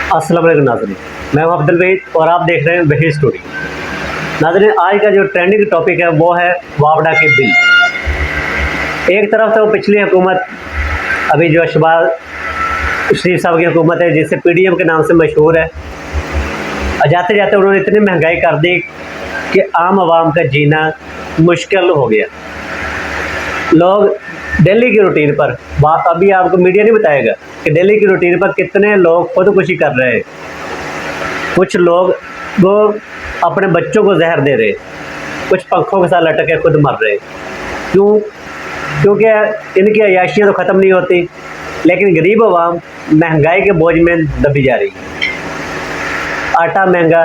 अस्सलाम वालेकुम नाज़रीन, मैं हूं अब्दुल वहीद और आप देख रहे हैं वहीद स्टोरी। नाज़रीन, आज का जो ट्रेंडिंग टॉपिक है वो है वावड़ा के बिल। एक तरफ तो पिछली हुकूमत, अभी जो शहबाज शरीफ साहब की हुकूमत है जिससे पीडीएम के नाम से मशहूर है, जाते जाते उन्होंने इतनी महंगाई कर दी कि आम आवाम का जीना मुश्किल हो गया। लोग दिल्ली की रूटीन पर, अभी आपको मीडिया नहीं बताएगा कि दिल्ली की रूटीन पर कितने लोग खुदकुशी कर रहे हैं। कुछ लोग वो अपने बच्चों को जहर दे रहे, कुछ पंखों के साथ लटक के खुद मर रहे। क्यों? क्योंकि इनकी अयाशियाँ तो ख़त्म नहीं होती, लेकिन गरीब आवाम महंगाई के बोझ में दबी जा रही। आटा महंगा,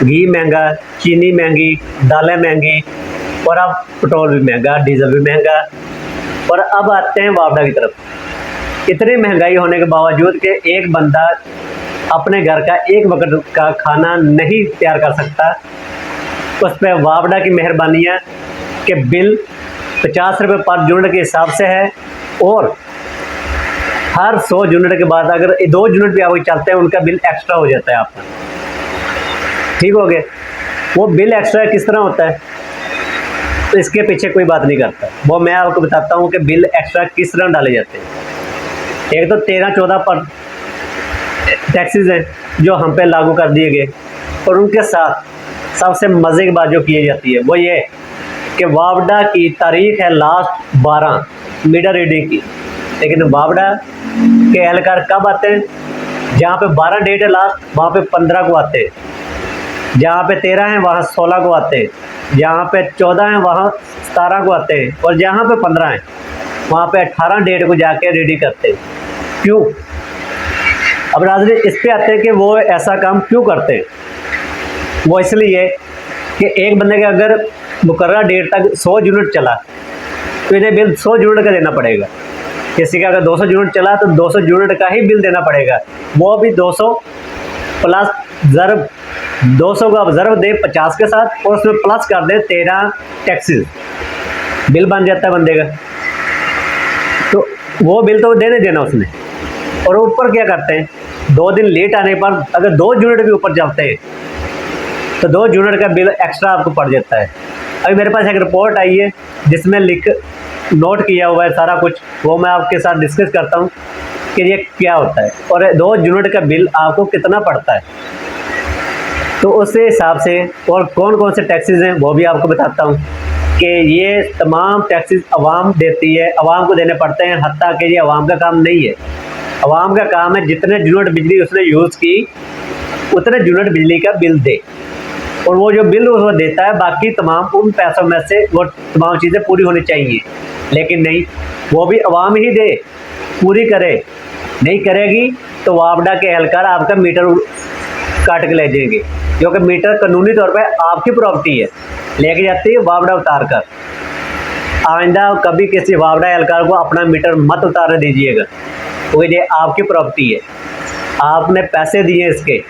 घी महंगा, चीनी महंगी, दालें महंगी और अब पेट्रोल भी महंगा, डीजल भी महंगा। और अब आते हैं वावड़ा की तरफ। इतनी महंगाई होने के बावजूद कि एक बंदा अपने घर का एक वक्त का खाना नहीं तैयार कर सकता, उस पर वावड़ा की मेहरबानी है कि बिल 50 रुपये पर यूनिट के हिसाब से है और हर 100 यूनिट के बाद अगर 2 यूनिट भी आपके चलते हैं उनका बिल एक्स्ट्रा हो जाता है आपका। ठीक हो गए? वो बिल एक्स्ट्रा किस तरह होता है, तो इसके पीछे कोई बात नहीं करता, वो मैं आपको बताता हूँ कि बिल एक्स्ट्रा किस तरह डाले जाते हैं। एक तो 13-14 पर टैक्सेस हैं जो हम पे लागू कर दिए गए, और उनके साथ सबसे मज़े की बात जो की जाती है वो ये कि वावड़ा की तारीख है लास्ट 12 मीटर रीडिंग की, लेकिन वावड़ा के एहलकार कब आते हैं? जहाँ पे 12 डेट है लास्ट, वहाँ पे 15 को आते हैं। जहाँ पे 13 है वहाँ 16 को आते हैं। जहाँ पे 14 है वहाँ 17 को आते हैं, और जहाँ पे 15 है वहाँ पे 18 डेट को जाके रेडी करते हैं। क्यों? अब नाज़रीन, इस पे आते हैं कि वो ऐसा काम क्यों करते हैं। वो इसलिए कि एक बंदे के अगर मुकर्रर डेट तक 100 यूनिट चला तो इन्हें बिल 100 यूनिट का देना पड़ेगा। किसी का अगर 200 यूनिट चला तो 200 यूनिट का ही बिल देना पड़ेगा, वो भी 200 प्लस ज़रब 200 का ज़रब दे 50 के साथ और उसमें प्लस कर दे 13 टैक्सेस, बिल बन जाता है बंदे का। तो वो बिल तो देने देना उसने, और ऊपर क्या करते हैं, 2 दिन लेट आने पर अगर 2 यूनिट भी ऊपर चलते हैं तो 2 यूनिट का बिल एक्स्ट्रा आपको पड़ जाता है। अभी मेरे पास एक रिपोर्ट आई है जिसमें नोट किया हुआ है सारा कुछ, वो मैं आपके साथ डिस्कस करता हूँ कि ये क्या होता है और 2 यूनिट का बिल आपको कितना पड़ता है। तो उस हिसाब से और कौन कौन से टैक्सेस हैं वो भी आपको बताता हूँ कि ये तमाम टैक्सेस आवाम देती है, आवाम को देने पड़ते हैं। हत्ता कि ये आवाम का काम नहीं है, आवाम का काम है जितने यूनिट बिजली उसने यूज़ की उतने यूनिट बिजली का बिल दे, और वो जो बिल वो देता है बाकी तमाम उन पैसों में से वो तमाम चीज़ें पूरी होनी चाहिए। लेकिन नहीं, वो भी आवाम ही दे, पूरी करे। नहीं करेगी तो वावड़ा के एहलकार आपका मीटर काट के ले जाएंगे, क्योंकि मीटर कानूनी तौर पे आपकी प्रॉपर्टी है, लेके जाती है वावड़ा उतार कर। आइंदा कभी किसी वावड़ा एहलकार को अपना मीटर मत उतारने दीजिएगा, क्योंकि ये आपकी प्रॉपर्टी है, आपने पैसे दिए इसके।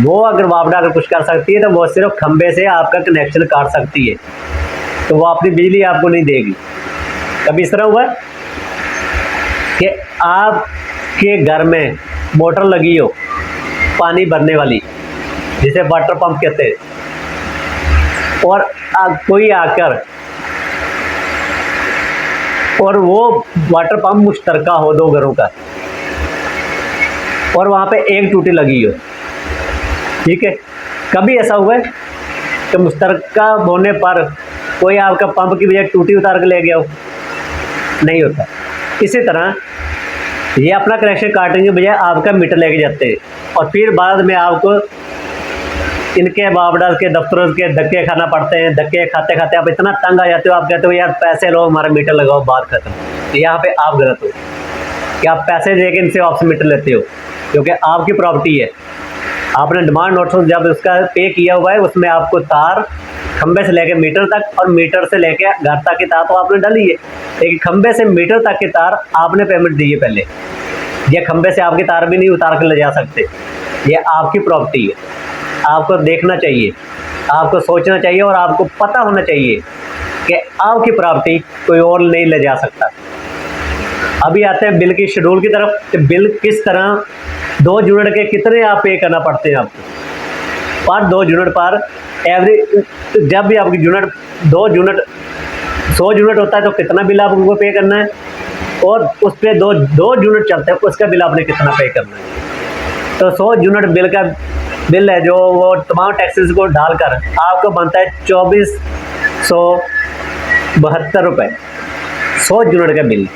वो अगर वावड़ा अगर कुछ कर सकती है तो वो सिर्फ खंबे से आपका कनेक्शन काट सकती है, तो वो अपनी बिजली आपको नहीं देगी। कभी इस तरह हुआ कि आपके घर में मोटर लगी हो पानी भरने वाली, जिसे वाटर पंप कहते हैं, और कोई आकर और वो वाटर पंप मुश्तरका हो 2 घरों का, और वहाँ पे एक टूटी लगी हो, ठीक है। कभी ऐसा हुआ है कि मुश्तरका होने पर कोई आपका पंप की बजाय टूटी उतार के ले गया हो? नहीं होता। इसी तरह ये अपना कनेक्शन काटने के बजाय आपका मीटर लेके जाते हैं, और फिर बाद में आपको इनके वावड़ा के दफ्तरों के धक्के खाना पड़ते हैं। धक्के खाते खाते आप इतना तंग आ जाते हो, आप कहते हो यार पैसे लो, हमारा मीटर लगाओ, बात खत्म। यहाँ पे आप गलत हो कि आप पैसे देके इनसे वापस मीटर लेते हो, क्योंकि आपकी प्रॉपर्टी है। आपने डिमांड नोटिस जब उसका पे किया हुआ है उसमें आपको तार खंबे से लेके मीटर तक और मीटर से लेके घर तक की तार तो आपने डाली है, लेकिन खंबे से मीटर तक की तार आपने पेमेंट दी है पहले। ये खंबे से आपकी तार भी नहीं उतार कर ले जा सकते, ये आपकी प्रॉपर्टी है। आपको देखना चाहिए, आपको सोचना चाहिए, और आपको पता होना चाहिए कि आपकी प्रॉपर्टी कोई और नहीं ले जा सकता। अभी आते हैं बिल की शेड्यूल की तरफ कि बिल किस तरह 2 यूनिट के कितने आप पे करना पड़ते हैं आपको पर 2 यूनिट पर एवरी। जब भी आपकी यूनिट 2 यूनिट 100 यूनिट होता है तो कितना बिल आपको पे करना है, और उस पर दो यूनिट चलते हैं उसका बिल आपने कितना पे करना है। तो 100 यूनिट बिल है जो वो तमाम टैक्सेस को डालकर आपको बनता है 2472 रुपये 100 यूनिट का बिल।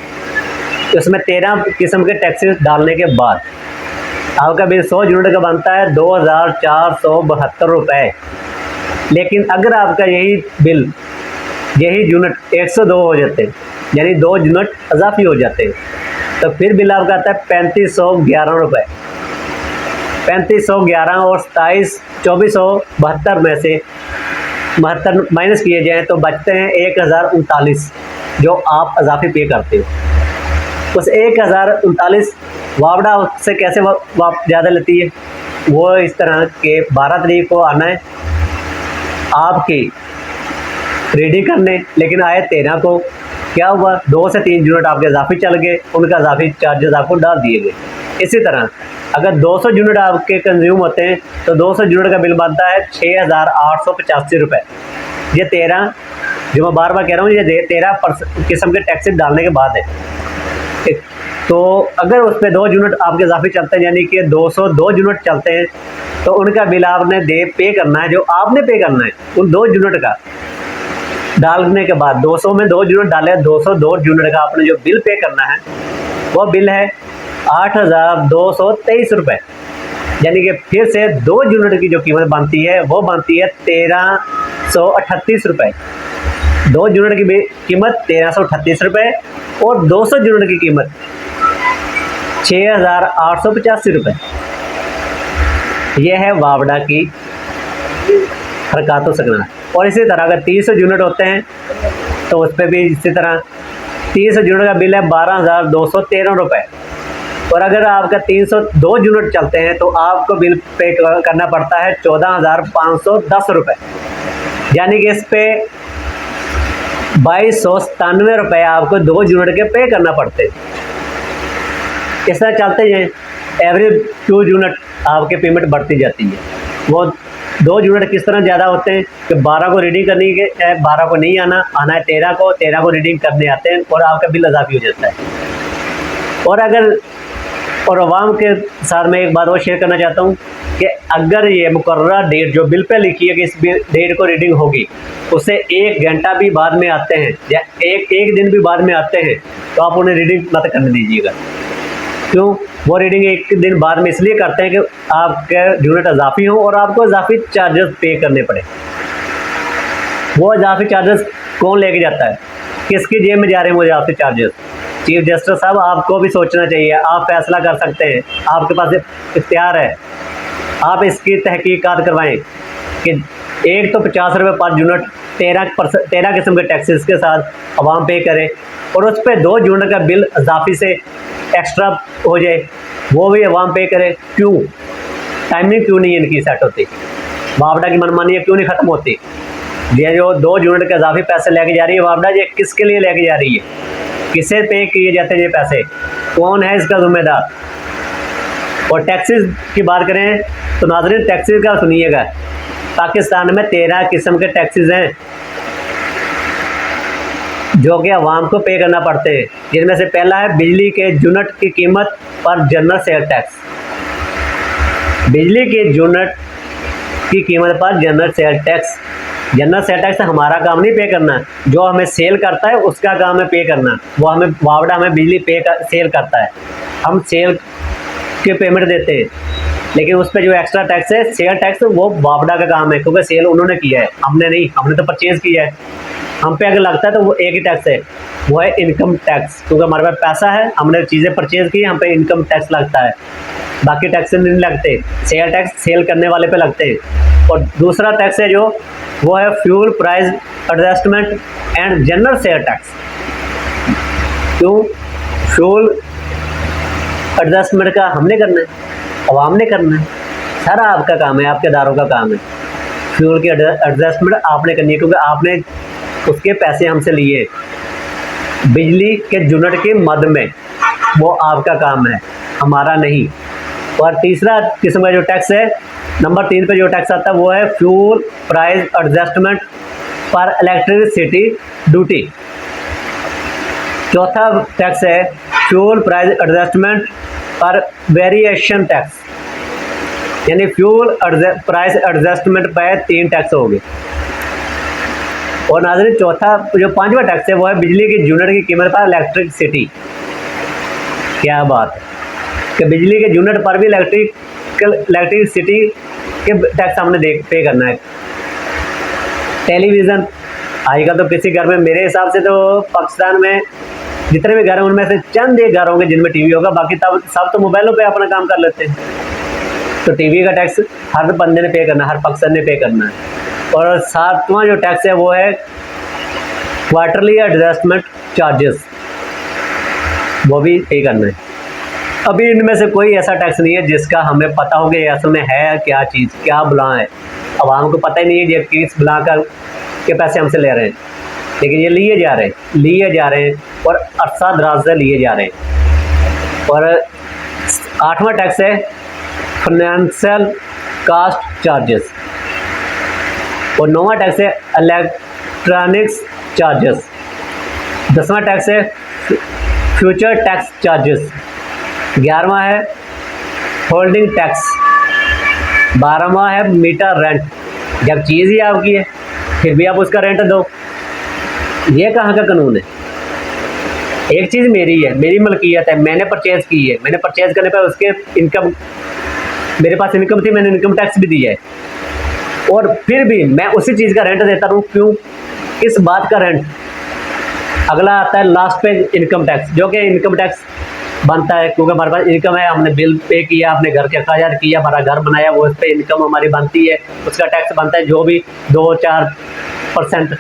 उसमें 13 किस्म के टैक्सेस डालने के बाद आपका बिल 100 यूनिट का बनता है 2472 रुपये। लेकिन अगर आपका यही यूनिट 102 हो जाते हैं, यानी 2 यूनिट इजाफी हो जाते हैं, तो फिर बिल आपका आता है 3511 रुपये। 3511 और 2472 में से 72 माइनस किए जाएँ तो बचते हैं 1039 जो आप इजाफी पे करते हो। उस 1039 वापडा उससे कैसे ज़्यादा लेती है, वो इस तरह के 12 तारीख को आना है आपकी रीडिंग करने, लेकिन आए 13 को। क्या हुआ, 2 से 3 यूनिट आपके इजाफी चल गए, उनका इजाफी चार्जेस आपको डाल दिए गए। इसी तरह अगर 200 यूनिट आपके कंज्यूम होते हैं तो 200 यूनिट का बिल बनता है 6885 रुपये। ये 13 जो मैं बार बार कह रहा हूँ, ये 13 किस्म के टैक्सेस डालने के बाद है। तो अगर उस पर 2 यूनिट आपके इजाफी चलते हैं, यानी कि 202 यूनिट चलते हैं, तो उनका बिल आपने पे करना है, जो आपने पे करना है उन 2 यूनिट का डालने के बाद 200 में 2 यूनिट डाले, 202 यूनिट का आपने जो बिल पे करना है वो बिल है 8223 रुपये। यानी कि फिर से 2 यूनिट की जो कीमत बनती है वो बनती है 1338 रुपये। 2 यूनिट की कीमत 1338 रुपये और 200 यूनिट की कीमत 6885 रुपये। यह है वापडा की हरकत सकना। और इसी तरह अगर 300 यूनिट होते हैं तो उस पर भी इसी तरह 300 यूनिट का बिल है 12213 रुपये। और अगर आपका 302 यूनिट चलते हैं तो आपको बिल पे करना पड़ता है 14510 रुपये। यानी कि इस पे 2297 रुपये आपको 2 यूनिट के पे करना पड़ते हैं। इस तरह चलते जाएँ, एवरी 2 यूनिट आपके पेमेंट बढ़ती जाती है। वो 2 यूनिट किस तरह ज़्यादा होते हैं कि 12 को रीडिंग करनी है, 12 को नहीं आना है 13 को रीडिंग करने आते हैं और आपका बिल इजाफी हो जाता है। और अवाम के साथ मैं एक बात और शेयर करना चाहता हूँ कि अगर ये मुकर्ररा डेट जो बिल पे लिखी है कि इस डेट को रीडिंग होगी, उससे 1 घंटा भी बाद में आते हैं या एक दिन भी बाद में आते हैं, तो आप उन्हें रीडिंग मत करने दीजिएगा। क्यों? वो रीडिंग 1 दिन बाद में इसलिए करते हैं कि आपके यूनिट इजाफी हो और आपको इजाफी चार्जेस पे करने पड़े। वो इजाफी चार्जेस कौन लेके जाता है, किसकी जेब में जा रहे हैं वो इजाफी चार्जेस? चीफ जस्टिस साहब, आपको भी सोचना चाहिए। आप फैसला कर सकते हैं, आपके पास इख्तियार है, आप इसकी तहकीकात करवाएं कि एक तो 50 रुपये पर यूनिट 13 किस्म के टैक्सेस के साथ अवाम पे करें, और उस पर 2 यूनिट का बिल इजाफी से एक्स्ट्रा हो जाए, वो भी अवाम पे करे। क्यों? टाइमिंग क्यों नहीं इनकी सेट होती? वापडा की मनमानी क्यों नहीं ख़त्म होती? ये जो 2 यूनिट के इजाफी पैसे लेके जा रही है वापडा, ये किसके लिए लेके जा रही है? किसे पे किए जाते हैं ये पैसे? कौन है इसका जिम्मेदार? और टैक्सेस की बात करें तो नाज़रीन, टैक्सेस का सुनिएगा, पाकिस्तान में 13 किस्म के टैक्सेस हैं जो कि अवाम को पे करना पड़ते हैं, जिनमें से पहला है बिजली के यूनिट की कीमत पर जनरल सेल टैक्स। बिजली के यूनिट की कीमत पर general sale tax. General sale tax हमारा काम नहीं पे करना, जो हमें सेल करता है उसका काम है पे करना। वो हमें वापडा हमें बिजली सेल करता है, हम सेल के पेमेंट देते हैं, लेकिन उस पर जो एक्स्ट्रा टैक्स है सेल टैक्स, वो वापडा का काम है, क्योंकि सेल उन्होंने किया है, हमने नहीं। हमने तो परचेज़ किया है, हम पे अगर लगता है तो वो एक ही टैक्स है, वो है इनकम टैक्स। क्योंकि हमारे पास पैसा है, हमने चीज़ें परचेज़ की, हम पे इनकम टैक्स लगता है, बाकी टैक्स नहीं लगते। सेल टैक्स सेल करने वाले पे लगते हैं। और दूसरा टैक्स है जो वो है fuel price adjustment and general sale tax. क्यों? फ्यूल एडजस्टमेंट का हमने करना है, अवाम ने करना है, सारा आपका काम है, आपके इदारों का काम है। फ्यूल की एडजस्टमेंट आपने करनी है, क्योंकि आपने उसके पैसे हमसे लिए बिजली के यूनिट के मद में। वो आपका काम है, हमारा नहीं। और तीसरा किस्म का जो टैक्स है, नंबर 3 पे जो टैक्स आता है वो है फ्यूल प्राइस एडजस्टमेंट पर इलेक्ट्रिसिटी ड्यूटी। चौथा टैक्स है फ्यूल प्राइस एडजस्टमेंट पर वेरिएशन टैक्स, यानी फ्यूल प्राइस एडजस्टमेंट पर 3 टैक्स हो गए। और नाज़रीन चौथा जो 5वां टैक्स है वो है बिजली की यूनिट की कीमत पर इलेक्ट्रिसिटी। क्या बात है कि बिजली के यूनिट पर भी इलेक्ट्रिसिटी के टैक्स हमने पे करना है। टेलीविज़न, आजकल तो किसी घर में, मेरे हिसाब से तो पाकिस्तान में जितने भी घर हैं उनमें से चंद एक घर होंगे जिनमें टीवी होगा, बाकी तब सब तो मोबाइलों पे अपना काम कर लेते हैं। तो टीवी का टैक्स हर बंदे ने पे करना है, हर पाकिस्तान ने पे करना है। और 7वां जो टैक्स है वो है क्वार्टरली एडजस्टमेंट चार्जेस, वो भी पे करना है। अभी इनमें से कोई ऐसा टैक्स नहीं है जिसका हमें पता हो कि असल में है क्या चीज़, क्या बला है। आवाम को पता ही नहीं है ये किस बला के पैसे हमसे ले रहे हैं, लेकिन ये लिए जा रहे हैं और अरसा दराज से लिए जा रहे हैं। और 8वां टैक्स है फाइनेंशियल कास्ट चार्जेस। और 9वां टैक्स है इलेक्ट्रॉनिक्स चार्जेस। 10वां टैक्स है फ्यूचर टैक्स चार्जेस। 11वां है होल्डिंग टैक्स। 12वां है मीटर रेंट, जब चीज़ ही आपकी है फिर भी आप उसका रेंट दो। ये कहाँ का कानून है? एक चीज़ मेरी है, मेरी मलकियत है, मैंने परचेज़ की है, मैंने परचेज़ करने पर उसके इनकम, मेरे पास इनकम थी, मैंने इनकम टैक्स भी दिया है, और फिर भी मैं उसी चीज़ का रेंट देता रहूँ। क्यों? इस बात का रेंट। अगला आता है लास्ट पे इनकम टैक्स, जो कि इनकम टैक्स बनता है क्योंकि हमारे पास इनकम है, हमने बिल पे किया, अपने घर के अखराजात किया, हमारा घर बनाया, वो उस पर इनकम हमारी बनती है, उसका टैक्स बनता है। जो भी 2-4%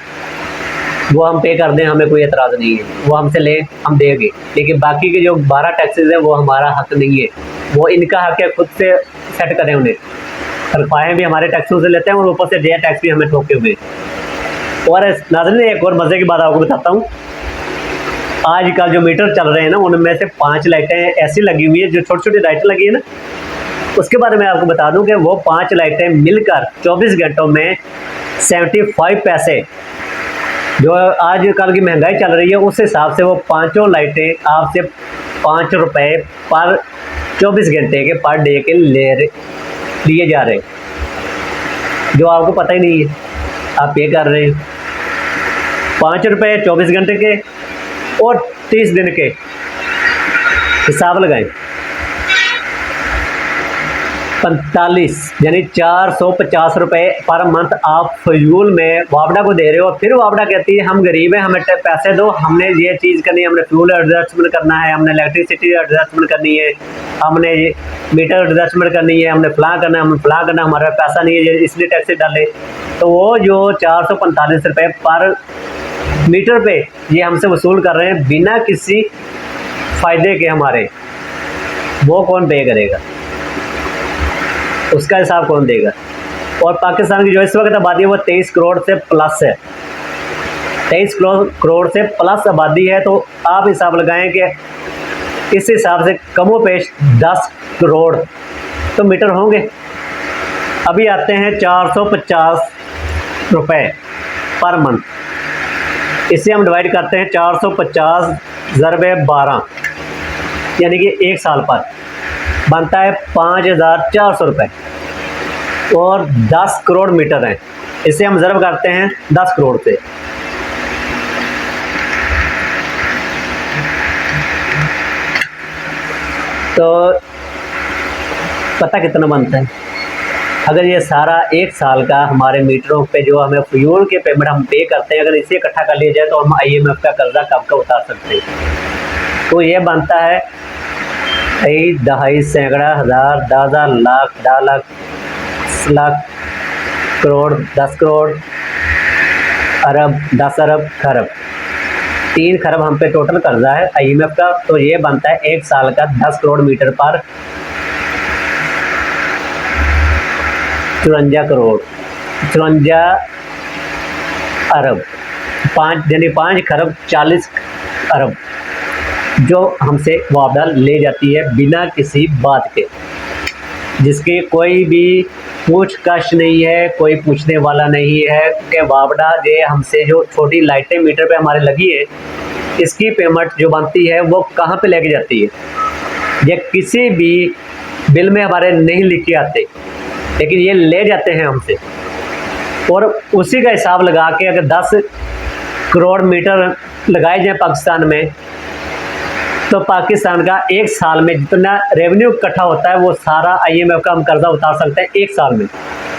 वो हम पे कर दें, हमें कोई एतराज़ नहीं है, वो हमसे ले हम देंगे। लेकिन बाकी के जो 12 टैक्सेस हैं वो हमारा हक नहीं है, वो इनका हक है, खुद से सेट करें उन्हें। तनख्वाहें भी हमारे टैक्सों से लेते हैं और ऊपर से जे टैक्स भी हमें ठोके हुए। और नाज़रीन एक और मज़े की बात आपको बताता हूँ। आजकल जो मीटर चल रहे हैं ना, उनमें से 5 लाइटें ऐसी लगी हुई है, जो छोटी छोटी लाइटें लगी है ना, उसके बारे में आपको बता दूं कि वो 5 लाइटें मिलकर 24 घंटों में 75 पैसे, जो आजकल की महंगाई चल रही है उस हिसाब से वो 5 लाइटें आपसे 5 रुपये पर 24 घंटे के पर डे के लिए जा रहे हैं, जो आपको पता ही नहीं है, आप पे कर रहे हैं। 5 रुपये 24 घंटे के और 30 दिन के हिसाब लगाएं, 45 यानी 450 रुपये पर मंथ आप फजूल में वापडा को दे रहे हो। फिर वापडा कहती है हम गरीब हैं, हमें पैसे दो, हमने ये चीज़ करनी है, हमने फ्यूल एडजस्टमेंट करना है, हमने इलेक्ट्रिसिटी एडजस्टमेंट करनी है, हमने मीटर एडजस्टमेंट करनी है, हमने फलां करना है, हमें फलां करना है, हमारे पैसा नहीं है इसलिए टैक्स डाले। तो वो जो 445 रुपये पर मीटर पे ये हमसे वसूल कर रहे हैं बिना किसी फ़ायदे के हमारे, वो कौन पे करेगा? उसका हिसाब कौन देगा? और पाकिस्तान की जो इस वक्त आबादी है वो 23 करोड़ से प्लस है, 23 करोड़ से प्लस आबादी है। तो आप हिसाब लगाएं कि इस हिसाब से कमो पेश 10 करोड़ तो मीटर होंगे। अभी आते हैं 450 रुपये पर मंथ, इसे हम डिवाइड करते हैं 450 ज़रबे 12, यानी कि 1 साल पर बनता है 5400 रुपये, और 10 करोड़ मीटर हैं। इसे हम ज़रब करते हैं 10 करोड़ से, तो पता कितना बनता है? अगर ये सारा 1 साल का हमारे मीटरों पे जो हमें फ्यूल के पेमेंट हम पे करते हैं, अगर इसे इकट्ठा कर लिया जाए तो हम IMF का कर्जा कब का उतार सकते हैं। तो ये बनता है 1, 2, सैकड़ा, हज़ार, 10,000, लाख, 10 लाख, 10 लाख, करोड़, 10 करोड़, अरब, 10 अरब, खरब, 3 खरब हम पे टोटल कर्जा है IMF का। तो ये बनता है 1 साल का 10 करोड़ मीटर पर 54 करोड़, 54 अरब, 5 यानी 5 खरब 40 अरब। जो हमसे मुआवजा ले जाती है बिना किसी बात के, जिसकी कोई भी पूछताछ नहीं है, कोई पूछने वाला नहीं है कि मुआवजा ये हमसे जो छोटी लाइटें मीटर पे हमारे लगी है इसकी पेमेंट जो बनती है वो कहाँ पे लेके जाती है। ये किसी भी बिल में हमारे नहीं लिख के आते, लेकिन ये ले जाते हैं हमसे। और उसी का हिसाब लगा के अगर 10 करोड़ मीटर लगाए जाए पाकिस्तान में, तो पाकिस्तान का एक साल में जितना रेवेन्यू इकट्ठा होता है वो सारा IMF का हम कर्जा उतार सकते हैं एक साल में।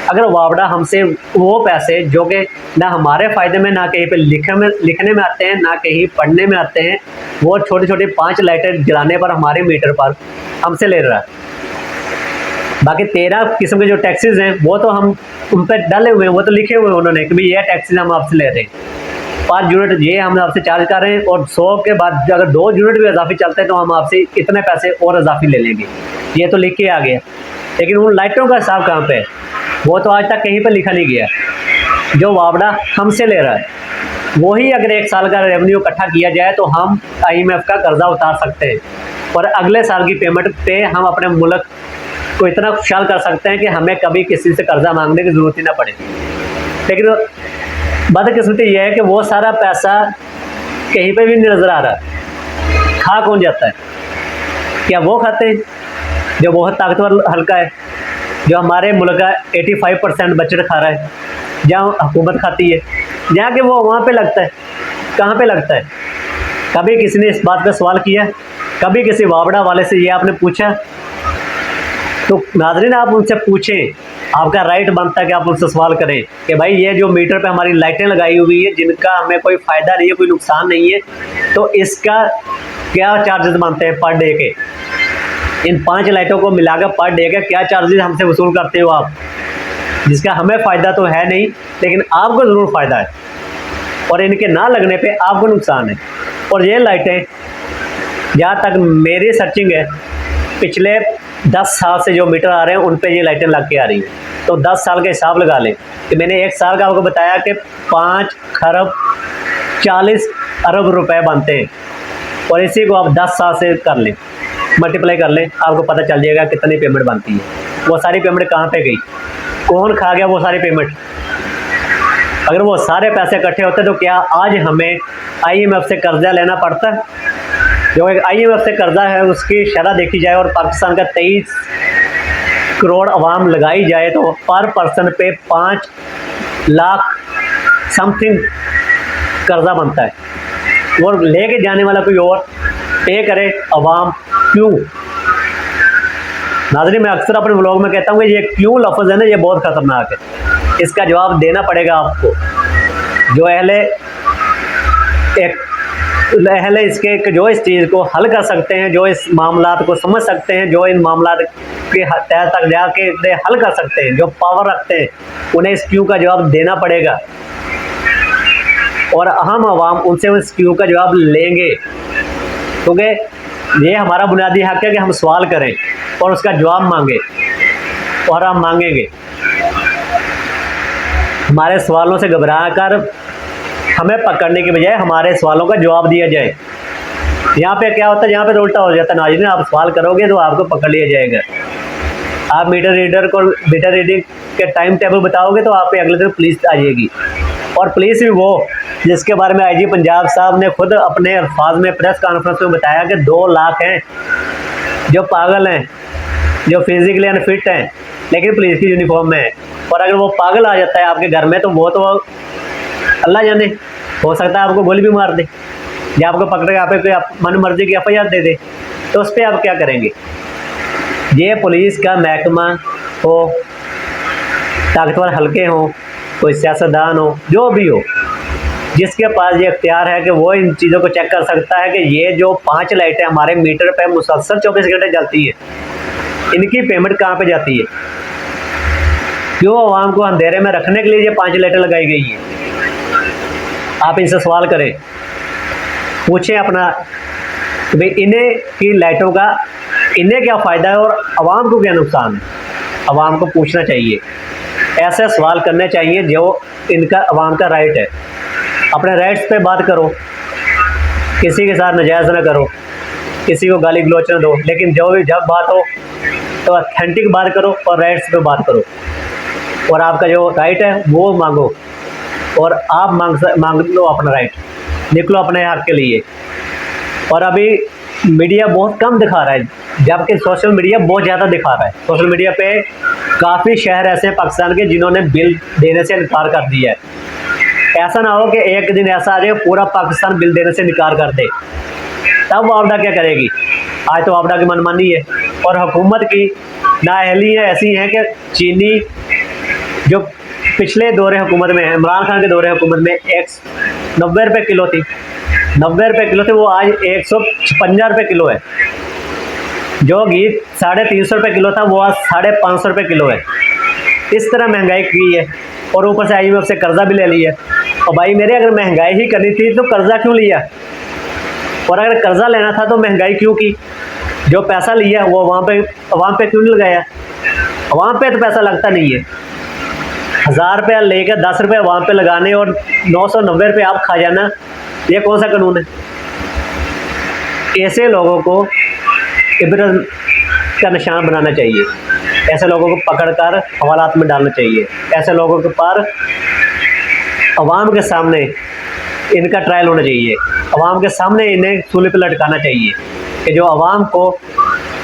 अगर मुआवजा हमसे वो पैसे जो कि ना हमारे फ़ायदे में, ना कहीं पे लिखने में आते हैं, ना कहीं पढ़ने में आते हैं, वो छोटी छोटी 5 लाइटें जलाने पर हमारे मीटर पर हमसे ले रहा है। बाकी 13 किस्म के जो टैक्सेस हैं वो तो हम उन पर डाले हुए हैं, वो तो लिखे हुए हैं उन्होंने कि भाई ये टैक्सेस हम आपसे ले रहे हैं, 5 यूनिट ये हम आपसे चार्ज कर रहे हैं, और 100 के बाद अगर 2 यूनिट भी इजाफी चलते हैं तो हम आपसे इतने पैसे और इजाफी ले लेंगे। ये तो लिख के आ गया, लेकिन उन लाइटों का हिसाब कहाँ पे है? वो तो आज तक कहीं पर लिखा नहीं गया। जो मुआवजा हमसे ले रहा है वही अगर एक साल का रेवेन्यू इकट्ठा किया जाए तो हम IMF का कर्जा उतार सकते हैं, और अगले साल की पेमेंट पे हम अपने मुल्क को इतना खुशहाल कर सकते हैं कि हमें कभी किसी से कर्जा मांगने की ज़रूरत ही ना पड़े। लेकिन बदकिस्मती ये है कि वो सारा पैसा कहीं पे भी नहीं नज़र आ रहा। खा कौन जाता है? क्या वो खाते हैं जो बहुत ताकतवर हल्का है, जो हमारे मुल्क का 85% बजट खा रहा है, जहाँ हुकूमत खाती है, जहाँ के वो वहाँ पे लगता है। कहाँ पे लगता है? कभी किसी ने इस बात का सवाल किया? कभी किसी मुआवजा वाले से ये आपने पूछा? तो नाज़रीन आप उनसे पूछें, आपका राइट बनता है कि आप उनसे सवाल करें कि भाई ये जो मीटर पे हमारी लाइटें लगाई हुई है जिनका हमें कोई फ़ायदा नहीं है, कोई नुकसान नहीं है, तो इसका क्या चार्जेस बनते हैं पर डे के? इन 5 लाइटों को मिलाकर पर डे का क्या चार्जेस हमसे वसूल करते हो आप, जिसका हमें फ़ायदा तो है नहीं लेकिन आपको ज़रूर फ़ायदा है, और इनके ना लगने पे आपको नुकसान है। और ये लाइटें जहाँ तक मेरी सर्चिंग है, पिछले 10 साल से जो मीटर आ रहे हैं उन पे ये लाइटें लग के आ रही हैं। तो 10 साल का हिसाब लगा लें कि मैंने एक साल का आपको बताया कि 5 खरब 40 अरब रुपए बनते हैं, और इसी को आप 10 साल से कर लें, मल्टीप्लाई कर लें, आपको पता चल जाएगा कितनी पेमेंट बनती है। वो सारी पेमेंट कहाँ पे गई? कौन खा गया वो सारी पेमेंट? अगर वो सारे पैसे इकट्ठे होते तो क्या आज हमें IMF से कर्जा लेना पड़ता? जो एक IMF से कर्जा है उसकी शरह देखी जाए और पाकिस्तान का 23 करोड़ अवाम लगाई जाए तो पर पर्सन पे 5 लाख समथिंग कर्जा बनता है, और लेके जाने वाला कोई और पे करे, अवाम क्यों? नाज़रीन मैं अक्सर अपने व्लॉग में कहता हूँ कि ये क्यों लफ्ज़ है ना, ये बहुत ख़तरनाक है। इसका जवाब देना पड़ेगा आपको, जो अहले इसके जो इस चीज़ को हल कर सकते हैं, जो इस मामलात को समझ सकते हैं, जो इन मामलात के तह तक जाके हल कर सकते हैं, जो पावर रखते हैं, उन्हें इस क्यों का जवाब देना पड़ेगा, और हम आवाम उनसे इस क्यों का जवाब लेंगे, क्योंकि ये हमारा बुनियादी हक है कि हम सवाल करें और उसका जवाब मांगे, और हम मांगेंगे। हमारे सवालों से घबरा कर हमें पकड़ने के बजाय हमारे सवालों का जवाब दिया जाए। यहाँ पे क्या होता है, यहाँ पे उल्टा हो जाता है नाज़रीन, आप सवाल करोगे तो आपको पकड़ लिया जाएगा। आप मीटर रीडर को मीटर रीडिंग के टाइम टेबल बताओगे तो आप पे अगले दिन पुलिस आ जाएगी, और पुलिस भी वो जिसके बारे में IG पंजाब साहब ने खुद अपने अल्फाज में प्रेस कॉन्फ्रेंस में बताया कि 2 लाख हैं जो पागल हैं, जो फिजिकली अनफिट हैं, लेकिन पुलिस की यूनिफॉर्म में है। और अगर वो पागल आ जाता है आपके घर में तो वो तो अल्लाह जाने, हो सकता है आपको गोली भी मार दे, या आपको पकड़ के आप मन मर्जी की FIR दे दे, तो उस पर आप क्या करेंगे? ये पुलिस का महकमा हो, ताकतवर हल्के हों, कोई सियासतदान हो, जो भी हो, जिसके पास ये इख्तियार है कि वो इन चीज़ों को चेक कर सकता है कि ये जो 5 लाइटें हमारे मीटर पे मुसलसल 24 घंटे जलती हैं, इनकी पेमेंट कहाँ पे जाती है? क्यों आवाम को अंधेरे में रखने के लिए ये 5 लाइटें लगाई गई हैं? आप इनसे सवाल करें, पूछें अपना भाई इन्हें की लाइटों का इन्हें क्या फ़ायदा है और आवाम को क्या नुकसान है। आवाम को पूछना चाहिए, ऐसे सवाल करने चाहिए जो इनका आवाम का राइट है। अपने राइट्स पे बात करो, किसी के साथ नाजायज़ ना करो, किसी को गाली गलौच ना दो, लेकिन जब बात हो तो ऑथेंटिक बात करो और राइट्स पे बात करो, और आपका जो राइट है वो मांगो, और आप मांग लो अपना राइट, निकलो अपने हक के लिए। और अभी मीडिया बहुत कम दिखा रहा है, जबकि सोशल मीडिया बहुत ज़्यादा दिखा रहा है। सोशल मीडिया पे काफ़ी शहर ऐसे हैं पाकिस्तान के जिन्होंने बिल देने से इनकार कर दिया है। ऐसा ना हो कि एक दिन ऐसा आ जाए पूरा पाकिस्तान बिल देने से इनकार कर दे, तब वापडा क्या करेगी? आज तो वापडा की मनमानी है, और हुकूमत की नाअहली ऐसी है कि चीनी जो पिछले दौरे हुकूमत में, इमरान खान के दौरे हुकूमत में 90 रुपये किलो थी, 90 रुपये किलो थी, वो आज 156 रुपये किलो है। जो घी 350 रुपये किलो था वो आज 550 रुपये किलो है। इस तरह महंगाई की है, और ऊपर से IMF से कर्जा भी ले लिया। और भाई मेरे, अगर महंगाई ही करनी थी तो कर्जा क्यों लिया? और अगर कर्जा लेना था तो महंगाई क्यों की? जो पैसा लिया वो वहाँ पे क्यों नहीं लगाया? वहाँ पे तो पैसा लगता नहीं है। 1000 रुपया लेकर 10 रुपये वहाँ पे लगाने और 990 रुपये आप खा जाना, ये कौन सा कानून है? ऐसे लोगों को इबरत का निशान बनाना चाहिए, ऐसे लोगों को पकड़कर हवालात में डालना चाहिए, ऐसे लोगों के पर अवाम के सामने इनका ट्रायल होना चाहिए, अवाम के सामने इन्हें सूली पे लटकाना चाहिए कि जो अवाम को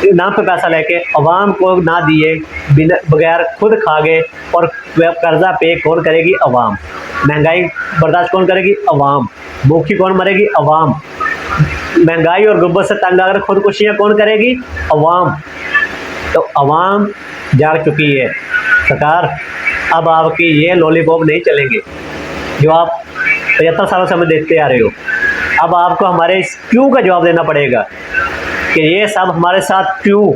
नाम पे पैसा लेके अवाम को ना दिए, बिना बगैर खुद खा गए, और कर्जा पे कौन करेगी? अवाम। महंगाई बर्दाश्त कौन करेगी? अवाम। भूखी कौन मरेगी? अवाम। महंगाई और गुर्बत से तंग आकर खुदकुशियाँ कौन करेगी? अवाम। तो अवाम जाग चुकी है। सरकार, अब आपकी ये लॉलीपॉप नहीं चलेंगे जो आप 75 सालों से हमें देखते आ रहे हो। अब आपको हमारे इस क्यों का जवाब देना पड़ेगा कि ये सब हमारे साथ क्यों?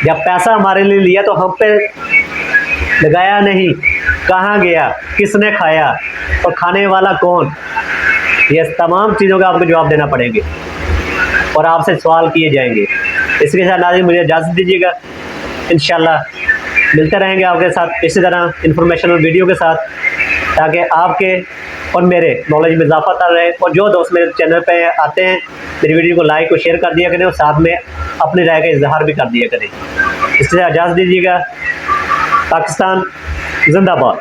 जब पैसा हमारे लिए लिया तो हम पे लगाया नहीं, कहाँ गया, किसने खाया, और खाने वाला कौन? ये तमाम चीज़ों का आपको जवाब देना पड़ेंगे और आपसे सवाल किए जाएंगे। इसके साथ नाज़रीन मुझे इजाज़त दीजिएगा, इंशाल्लाह मिलते रहेंगे आपके साथ इसी तरह इन्फॉर्मेशनल वीडियो के साथ, ताकि आपके और मेरे नॉलेज में इजाफा कर रहे। और जो दोस्त मेरे चैनल पे आते हैं, मेरी वीडियो को लाइक और शेयर कर दिया करें, और साथ में अपनी राय का इजहार भी कर दिया करें। इससे इजाज़त दीजिएगा। पाकिस्तान जिंदाबाद।